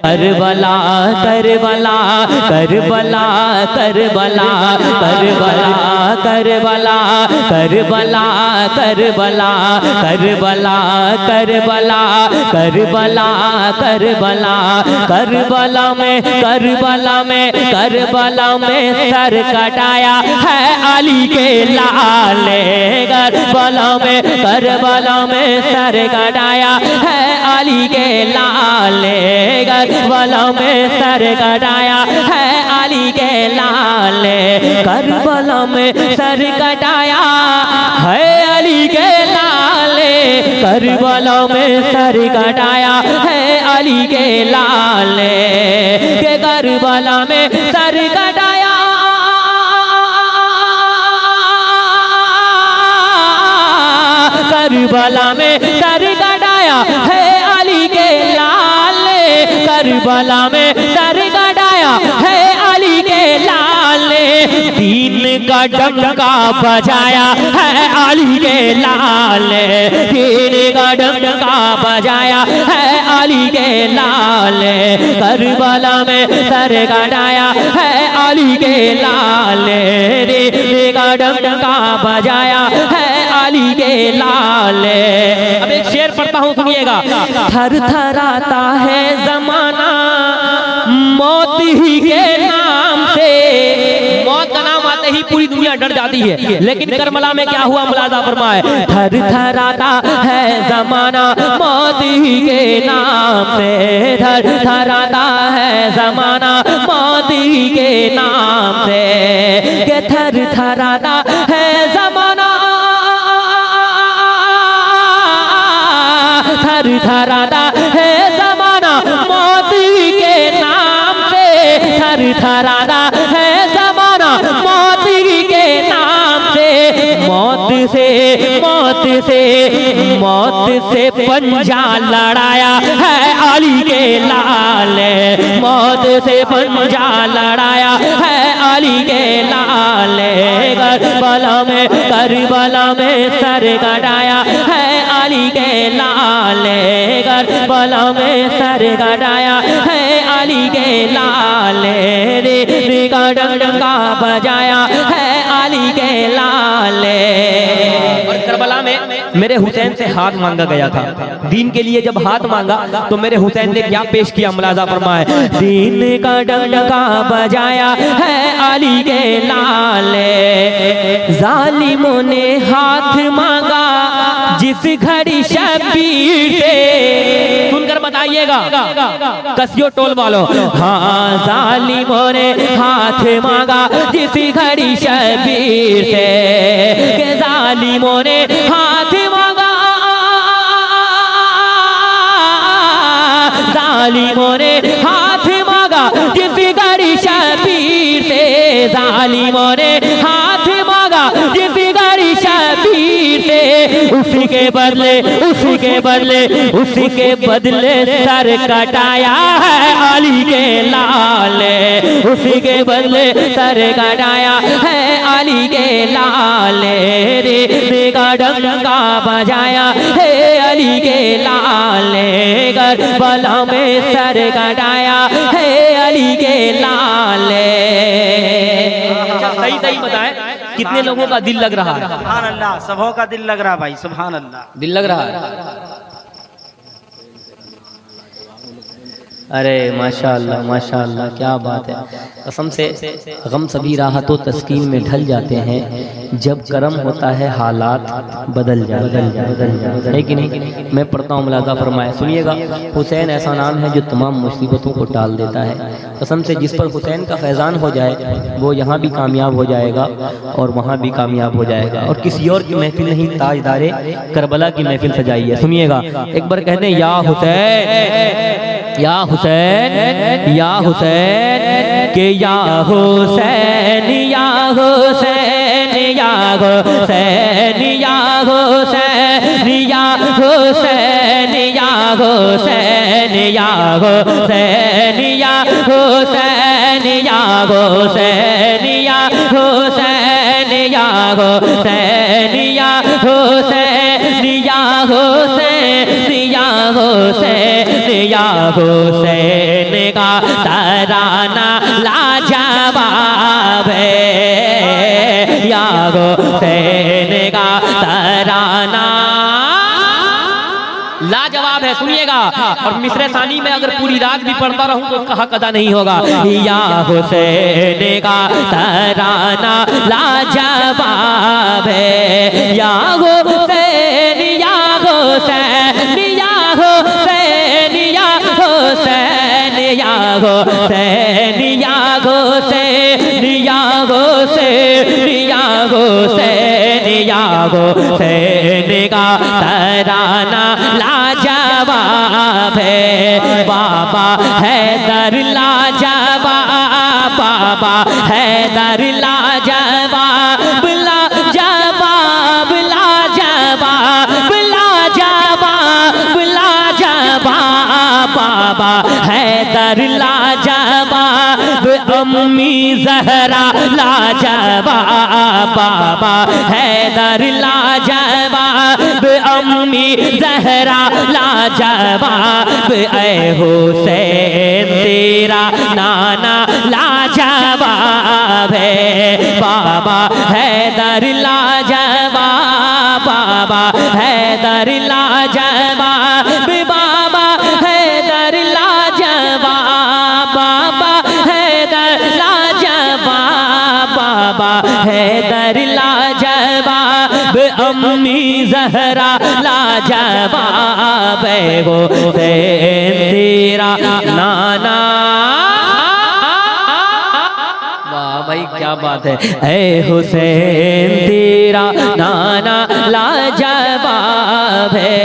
Karbala Karbala Karbala Karbala Karbala Karbala Karbala Karbala Karbala Karbala Karbala Karbala Karbala में Karbala में Karbala में sir कटाया है अली के लाल ने। करबला में सर कटाया है अली के लाल ने। करबला में सर कटाया है अली के लाल ने। करबला में सर कटाया है अली के लाल ने। करबला में सर कटाया है अली के लाल ने। के करबला में सर कटाया करबला में सर कटाया है अली के लाल ने। करबला में सर कटाया है अली के लाल ने। दीन का डंका बजाया है अली के लाल ने। दीन का डंका बजाया है अली के लाल ने। करबला में सर कटाया है अली के लाल ने। दीन का डंका बजाया है अली के लाल ने। अब एक शेर पढ़ता हूँ, सुनिएगा। थर थराता है जमाना मौत ही के नाम से। मौत का नाम आते ही पूरी दुनिया डर जाती है, लेकिन करबला में क्या हुआ मुलाजा फरमाए। थर थराता है जमाना मौत ही के नाम से। थर थराता है जमाना मौत ही के नाम से। के थर थराता है जमाना थर थराता है जमाना मौत के नाम से। थर थराता है जमाना मौत के नाम से। मौत से मौत से मौत से पंजा लड़ाया है अली के लाल ने। मौत से पंजा लड़ाया है अली के लाल ने। करबला में सर कटाया है अली के लाल ने। करबला में सर कटाया है अली के लाल ने। रे का डंका बजाया है अली के लाल ने। और करबला में मेरे हुसैन से हाथ मांगा गया था। दीन के लिए जब हाथ मांगा तो मेरे हुसैन ने क्या पेश किया मुलाजा फरमाए। दीन का डंका बजाया है अली के लाल ने। जालिमों ने हाथ मांगा जिस घड़ी शबीर से। सुनकर बताइएगा कसियो टोल वालों। हाँ, जालिमों ने हाथ मांगा जिस घड़ी शबीर से। के जालिमों ने हाथ मांगा जालिमों ने हाथ मांगा जिस घड़ी शबीर से। जालिमों ने हाथ मांगा जिस घड़ी शबीर से। उसके बदले सर कटाया है अली के लाल ने। उसके बदले सर कटाया है अली के लाल ने। रे का डंका बजाया है अली के लाल ने। करबला में सर कटाया है अली के लाल ने। अच्छा, सही बताए कितने लोगों का दिल लग रहा है? सुभान अल्लाह, सबों का दिल लग रहा भाई। सुभान अल्लाह, दिल लग रहा है। अरे माशाअल्लाह माशाअल्लाह, क्या बात है। कसम से गम सभी राहतों तस्कीन में ढल जाते हैं जब करम होता है, हालात बदल जाते हैं, है कि नहीं। मैं पढ़ता हूँ मुलाजा फरमाए, सुनिएगा। हुसैन ऐसा नाम है जो तमाम मुसीबतों को टाल देता है। कसम से जिस पर हुसैन का फैज़ान हो जाए वो यहाँ भी कामयाब हो जाएगा और वहाँ भी कामयाब हो जाएगा। और किसी और की महफिल नहीं, ताजदारे करबला की महफिल सजाई है। सुनिएगा, एक बार कहते हैं या हुसैन या हुसैन या हुसैन के या हुसैन या हुसैन या हुसैन या हुसैन या हुसैन या हुसैन या हुसैन या हुसैन या हुसैन या हुसैन या हुसैन या हुसैन या हुसैन या हुसैन या हुसैन तराना लाजवाब है, या हुसैन का तराना लाजवाब है। सुनिएगा, और मिसरे सानी में अगर पूरी रात भी पढ़ता रहूं तो उसका हक अदा नहीं होगा। या हुसैन का तराना लाजवाब है, या हुसैन या हुसैन या हुसैन या हुसैन या हुसैन या हुसैन या हुसैन या हुसैन या हुसैन का तराना लाजवाब है। बाबा हैदर लाजवाब, बाबा हैदर लाजवाब, लाजवाब लाजवाब लाजवाब लाजवाब, बाबा हैदर लाजवाब, अम्मी ज़हरा लाजवाब, बाबा हैदर लाजवाब, अम्मी ज़हरा लाजवाब, ऐ हुसैन तेरा नाना लाजवाब है। बाबा हैदर लाजवाब, बाबा हैदर लाजवाब, बाबा हैदर लाजवाब, बाबा हैदर लाजवाब, बाबा हैदर लाजवाब, अम्मी ज़हरा लाजवाब, है हुसैन तेरा नाना। वाह भाई क्या बात है। ऐ हुसैन तेरा नाना लाजवाब है,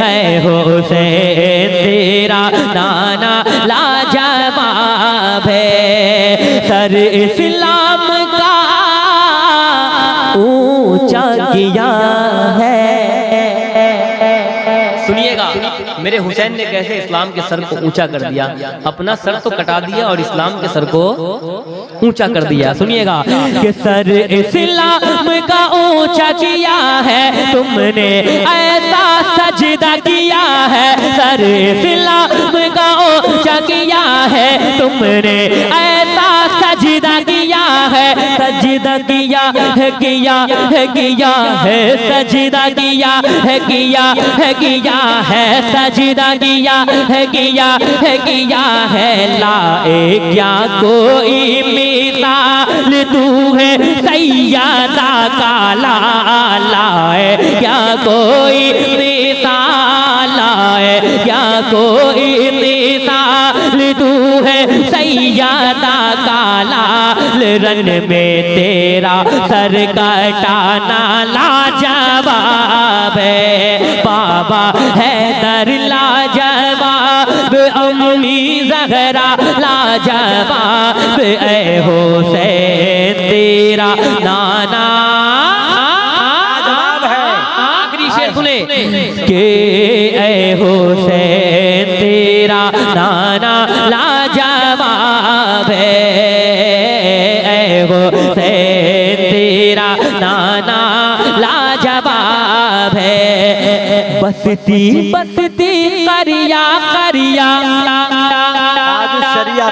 ऐ हुसैन तेरा नाना लाजवाब है। सर इस्लाम का ऊंचा किया है। सुनिएगा, मेरे हुसैन ने कैसे इस्लाम के सर को ऊंचा कर दिया। अपना सर तो कटा दिया और इस्लाम के सर को ऊंचा कर दिया। सुनिएगा कि सर इस्लाम का ऊंचा किया है तुमने, ऐसा सजदा किया है। सर इस्लाम का ऊंचा किया है तुमने, ऐसा सजदा किया है। सजदा किया है, किया है, किया है, सजदा किया है, किया है, किया है, सजदा किया है, किया है, किया है। लाए क्या कोई मिसाल तू है सैयदा का लाए क्या कोई मिसाल, लाए क्या कोई मिसाल तू है सैयदा का लाल। रन में तेरा सर कटाना लाजवाब है। बाबा हैदर लाजवाब, अम्मी ज़हरा लाजवाब, ऐ हुसैन तेरा नाना लाजवाब है। आखिरी शेर सुने के ऐ हुसैन तेरा नाना लाजवाब है, ऐ हुसैन तेरा नाना लाजवाब है। बसती बसती करिया करिया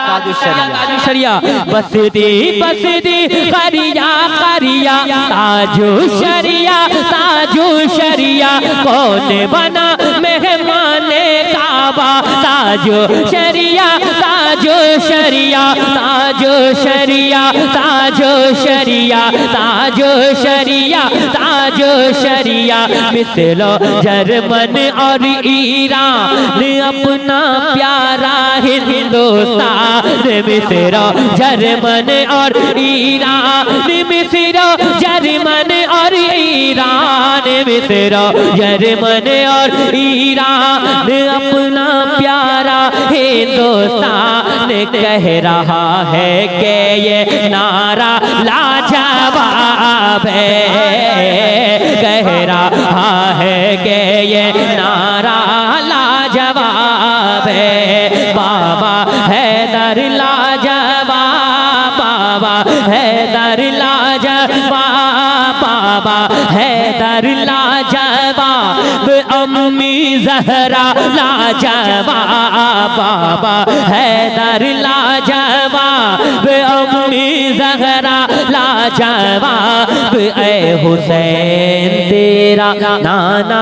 ताजु शरिया, बसती बसती करिया करिया ताजु शरिया, ताजु शरिया। कौन बना मेहमाने काबा, ताजु शरिया, ताजु शरिया, ताजु शरिया, ताजु शरिया, ताजु शरिया, ताजु शरिया। मिस्र जर्मन और ईरान अपना प्यारा हिंदुस्तान, मिस्र जर्मन और ईरान, मिस्र जर्मन और ईरान, मिस्र जर्मन और ईरान अपना प्यारा हिंदुस्तान कह रहा है कि ये नारा लाजवाब है, कह रहा है कि ये नारा लाजवाब है। बाबा हैदर लाजवाब, बाबा हैदर लाजवाब, बाबा हैदर लाजवाब, अम्मी जहरा लाजवाब, बाबा हैदर लाजवाब, अम्मी जहरा लाजवाब, ऐ हुसैन तेरा नाना